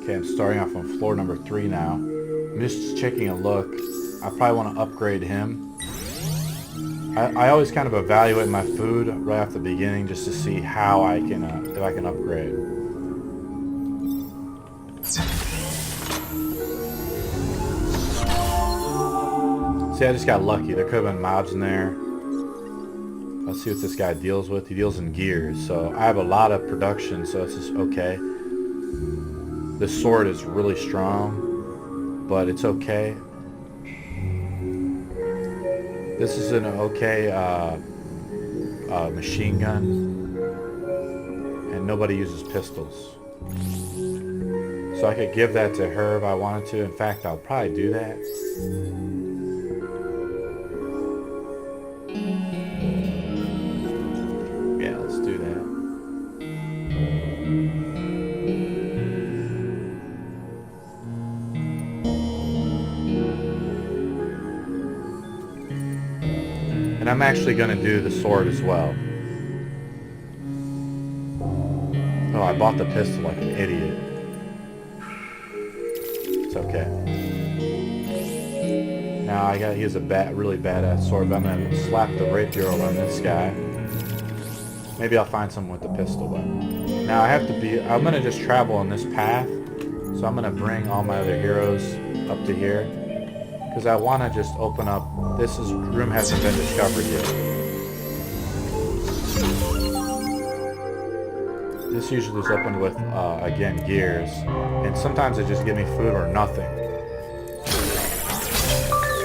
Okay, I'm starting off on floor number 3 now. I'm just taking a look. I probably want to upgrade him. I always kind of evaluate my food right off the beginning just to see how I can, if I can upgrade. See, I just got lucky. There could have been mobs in there. Let's see what this guy deals with. He deals in gears, so I have a lot of production, so it's just okay. This sword is really strong, but it's okay. This is an okay machine gun, and nobody uses pistols. So I could give that to her if I wanted to. In fact, I'll probably do that. Yeah, let's do that. And I'm actually going to do the sword as well. Oh, I bought the pistol like an idiot. It's okay. Now he has a really badass sword, but I'm going to slap the rapier over on this guy. Maybe I'll find someone with the pistol, but now I'm going to just travel on this path. So I'm going to bring all my other heroes up to here. Because I want to just open up, room hasn't been discovered yet. This usually is opened with, again, gears. And sometimes they just give me food or nothing.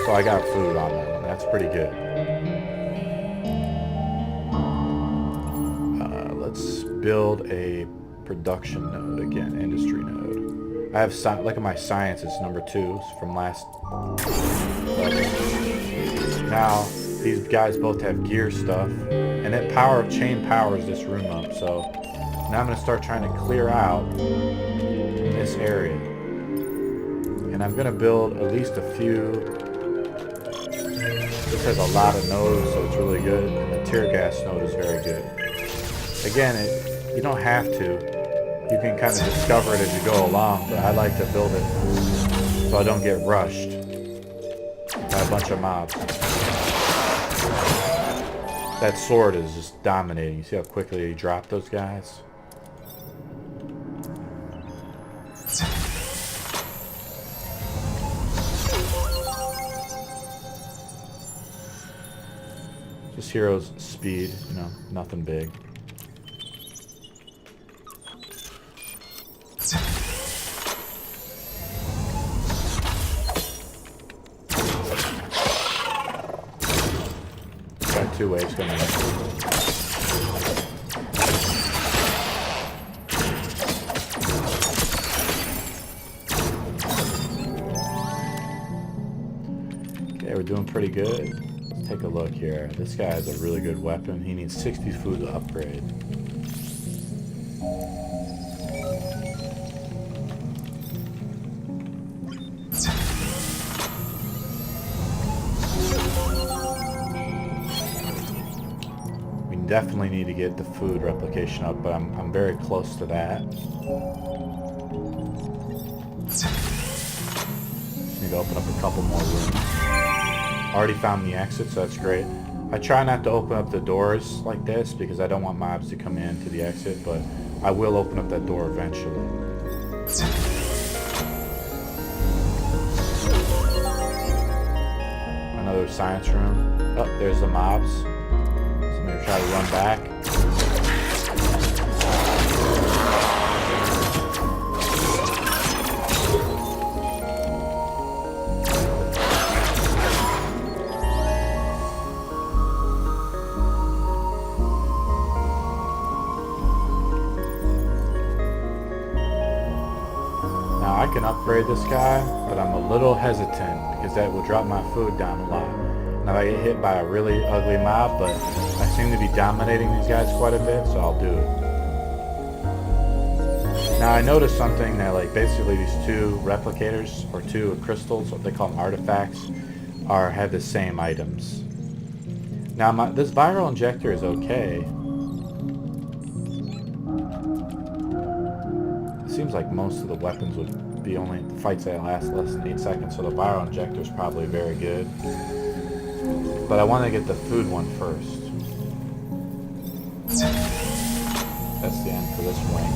So I got food on them. That's pretty good. Let's build a production node again, industry node. I have, look at my science, it's number 2 from last level. Now, these guys both have gear stuff, and it chain powers this room up, so now I'm going to start trying to clear out this area. And I'm going to build at least a few. This has a lot of nodes, so it's really good, and the tear gas node is very good. Again, you don't have to. You can kind of discover it as you go along, but I like to build it so I don't get rushed by a bunch of mobs. That sword is just dominating. You see how quickly he dropped those guys? Just heroes speed, nothing big. Got 2 waves coming up. Okay, we're doing pretty good. Let's take a look here. This guy has a really good weapon. He needs 60 food to upgrade. Definitely need to get the food replication up, but I'm very close to that. Just need to open up a couple more rooms. Already found the exit, so that's great. I try not to open up the doors like this because I don't want mobs to come in to the exit, but I will open up that door eventually. Another science room. Oh, there's the mobs. I'm going to try to run back. Now I can upgrade this guy, but I'm a little hesitant because that will drop my food down a lot. Now I get hit by a really ugly mob, but I seem to be dominating these guys quite a bit, so I'll do it. Now I noticed something that basically these 2 replicators, or 2 crystals, what they call them artifacts, have the same items. Now this viral injector is okay. See, seems like most of the weapons would be only fights that last less than 8 seconds, so the viral injector is probably very good. But I want to get the food one first. That's the end for this wing.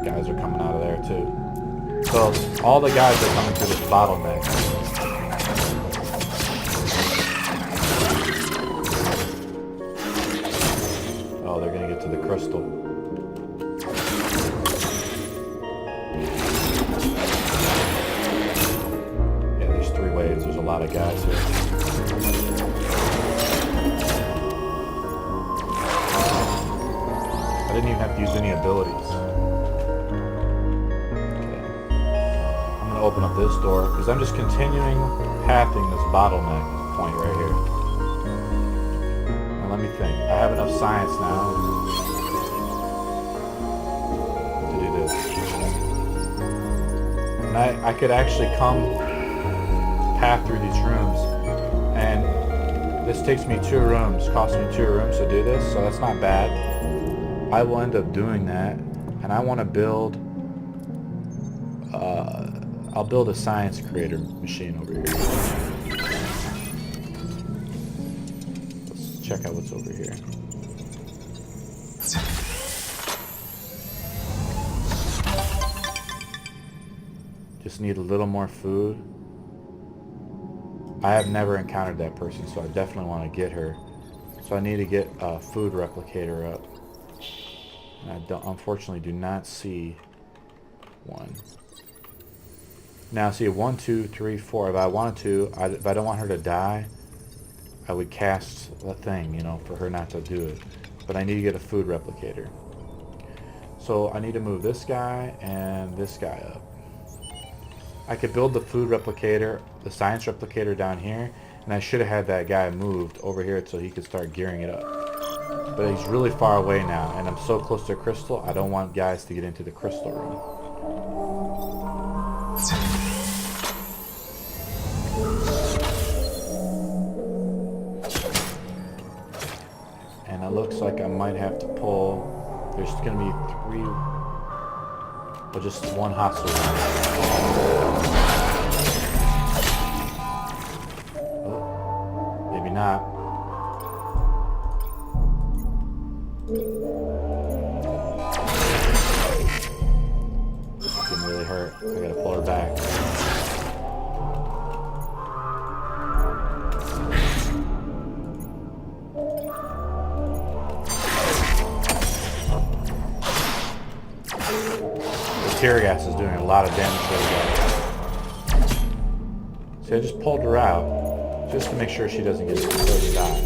Guys are coming out of there too. So all the guys are coming through this bottleneck. Oh, they're gonna get to the crystal. Yeah, there's 3 waves. There's a lot of guys here. I didn't even have to use any abilities. Open up this door because I'm just continuing pathing this bottleneck point right here. Now let me think. I have enough science now to do this. And I could actually come path through these rooms, and this takes me 2 rooms, costs me 2 rooms to do this, so that's not bad. I will end up doing that, and I want to build I'll build a science creator machine over here. Let's check out what's over here. Just need a little more food. I have never encountered that person, so I definitely want to get her. So I need to get a food replicator up. And I unfortunately do not see one. Now see 1, 2, 3, 4. If I wanted to, if I don't want her to die, I would cast a thing, you know, for her not to do it. But I need to get a food replicator. So I need to move this guy and this guy up. I could build the food replicator, the science replicator down here, and I should have had that guy moved over here so he could start gearing it up. But he's really far away now, and I'm so close to crystal, I don't want guys to get into the crystal room. And it looks like I might have to pull. There's going to be 3, well, just 1 hostile round. Oh, maybe not. This didn't really hurt. I gotta pull her back. Tear gas is doing a lot of damage to her. See, I just pulled her out just to make sure she doesn't get so to die.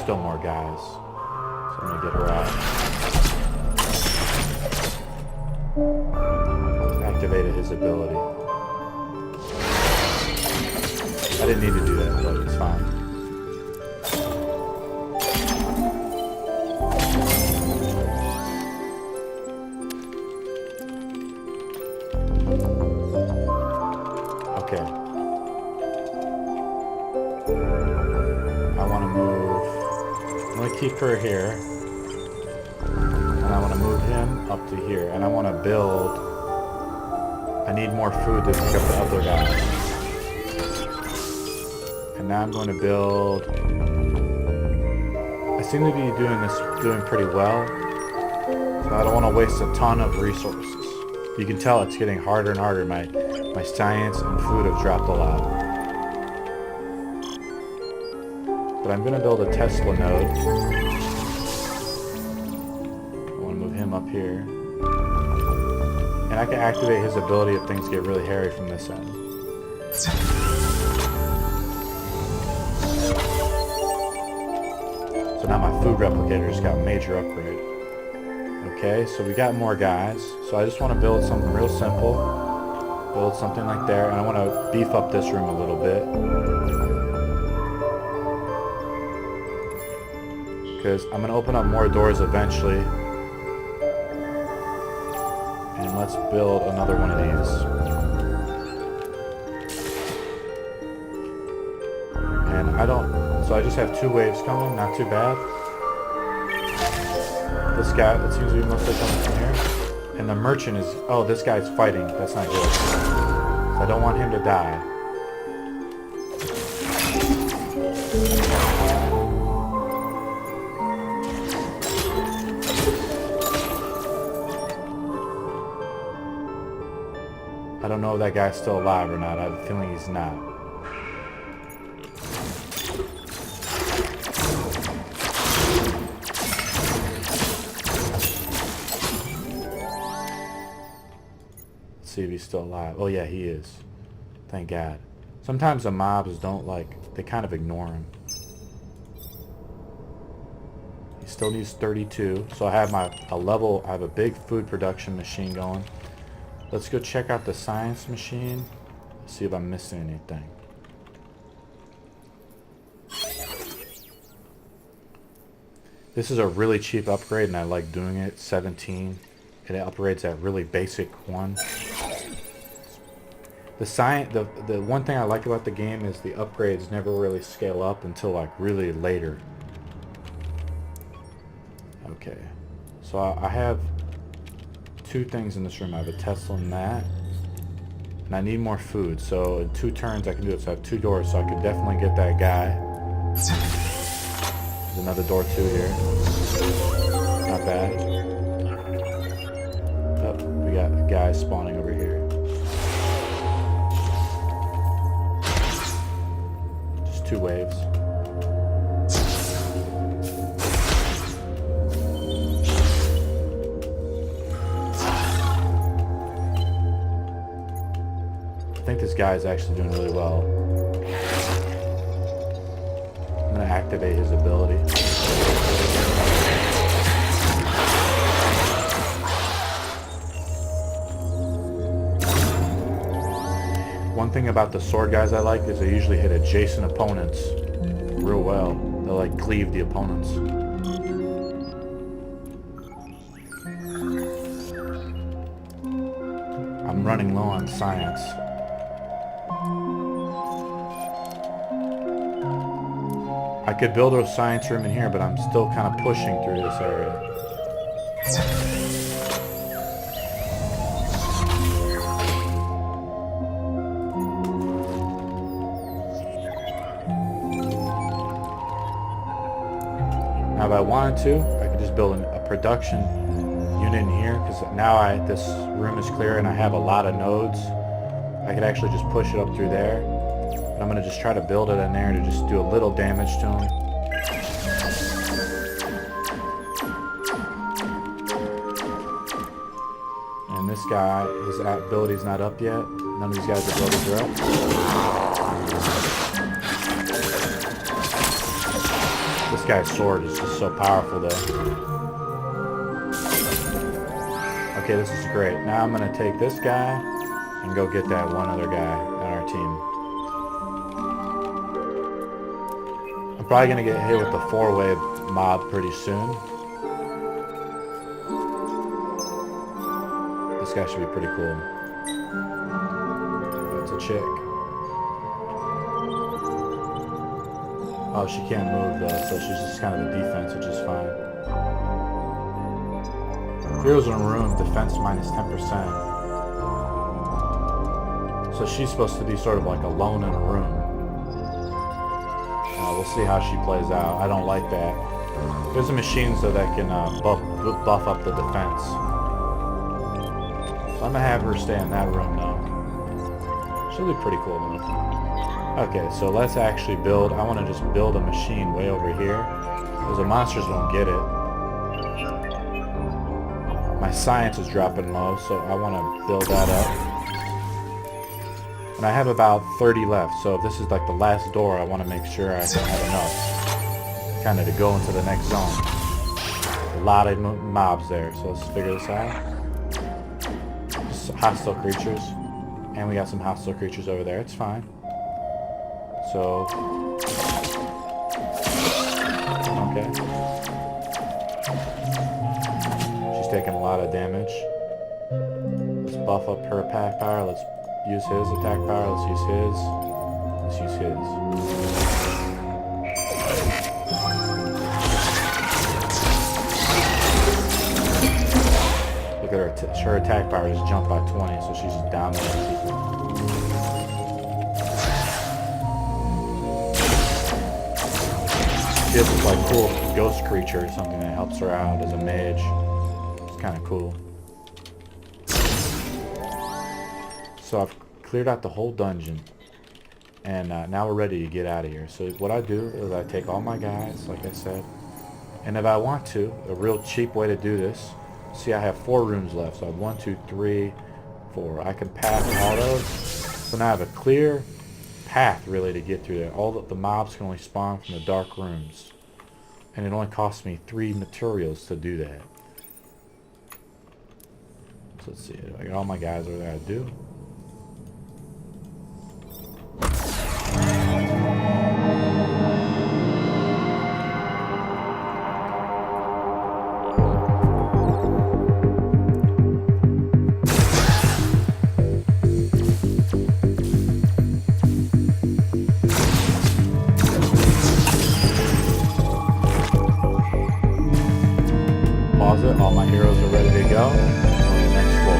Still more guys, so I'm gonna get her out. Activated his ability. I didn't need to do that, but it's fine. Okay. I want to move. I'm going to keep her here. And I want to move him up to here. And I want to build. I need more food to pick up the other guy. And now I'm going to build. I seem to be doing pretty well. So I don't want to waste a ton of resources. You can tell it's getting harder and harder. My science and food have dropped a lot. But I'm going to build a Tesla node. I want to move him up here. And I can activate his ability if things get really hairy from this end. So now my food replicator's got a major upgrade. Okay, so we got more guys. So I just want to build something real simple. Build something like there, and I want to beef up this room a little bit. Because I'm going to open up more doors eventually. And let's build another one of these. And I don't So I just have 2 waves coming, not too bad. This guy, it seems to be mostly coming from here. And the merchant is, oh, this guy's fighting. That's not good. So I don't want him to die. I don't know if that guy's still alive or not. I have a feeling he's not. Let's see if he's still alive. Oh yeah, he is. Thank God. Sometimes the mobs don't they kind of ignore him. He still needs 32. So I have I have a big food production machine going. Let's go check out the science machine. See if I'm missing anything. This is a really cheap upgrade and I like doing it. 17. It upgrades that really basic one. The one thing I like about the game is the upgrades never really scale up until like really later. Okay. So I have 2 things in this room. I have a Tesla and that. And I need more food. So in 2 turns I can do it. So I have 2 doors. So I could definitely get that guy. There's another door too here. Not bad. Oh, we got a guy spawning over here. Just 2 waves. I think this guy is actually doing really well. I'm going to activate his ability. One thing about the sword guys I like is they usually hit adjacent opponents real well. They'll like cleave the opponents. I'm running low on science. I could build a science room in here, but I'm still kind of pushing through this area. Now if I wanted to, I could just build a production unit in here, because now this room is clear and I have a lot of nodes. I could actually just push it up through there. And I'm going to just try to build it in there to just do a little damage to him. And this guy, his ability's not up yet. None of these guys' abilities are up. This guy's sword is just so powerful though. Okay, this is great. Now I'm going to take this guy and go get that one other guy on our team. I'm probably going to get hit with the 4-wave mob pretty soon. This guy should be pretty cool. That's a chick. Oh, she can't move though, so she's just kind of a defense, which is fine. Heroes in a room, defense minus 10%. So she's supposed to be sort of like alone in a room. We'll see how she plays out. I don't like that. There's a machine so that can buff up the defense. So I'm going to have her stay in that room though. She'll be pretty cool though. Okay, so let's actually build. I want to just build a machine way over here, because the monsters won't get it. My science is dropping low, so I want to build that up. And I have about 30 left, so if this is like the last door, I want to make sure I have enough kind of to go into the next zone. A lot of mobs there, so let's figure this out. Just hostile creatures. And we got some hostile creatures over there, it's fine. So, okay. She's taking a lot of damage. Let's buff up her attack power. Let's use his attack power. Let's use his. Let's use his. her attack power just jumped by 20, so she's just dominating people. She has this like cool ghost creature or something that helps her out as a mage. It's kind of cool. So I've cleared out the whole dungeon, and now we're ready to get out of here. So what I do is I take all my guys, like I said, and if I want to, a real cheap way to do this, see, I have 4 rooms left. So I have 1, 2, 3, 4. I can pass all those. So now I have a clear path really to get through there. All the mobs can only spawn from the dark rooms, and it only costs me 3 materials to do that. So let's see, I got all my guys over there. I do. All my heroes are ready to go on the next floor.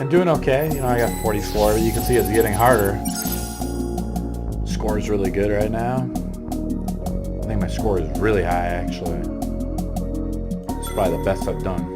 I'm doing okay. You know, I got 44, but you can see it's getting harder. Score is really good right now. I think my score is really high, actually. It's probably the best I've done.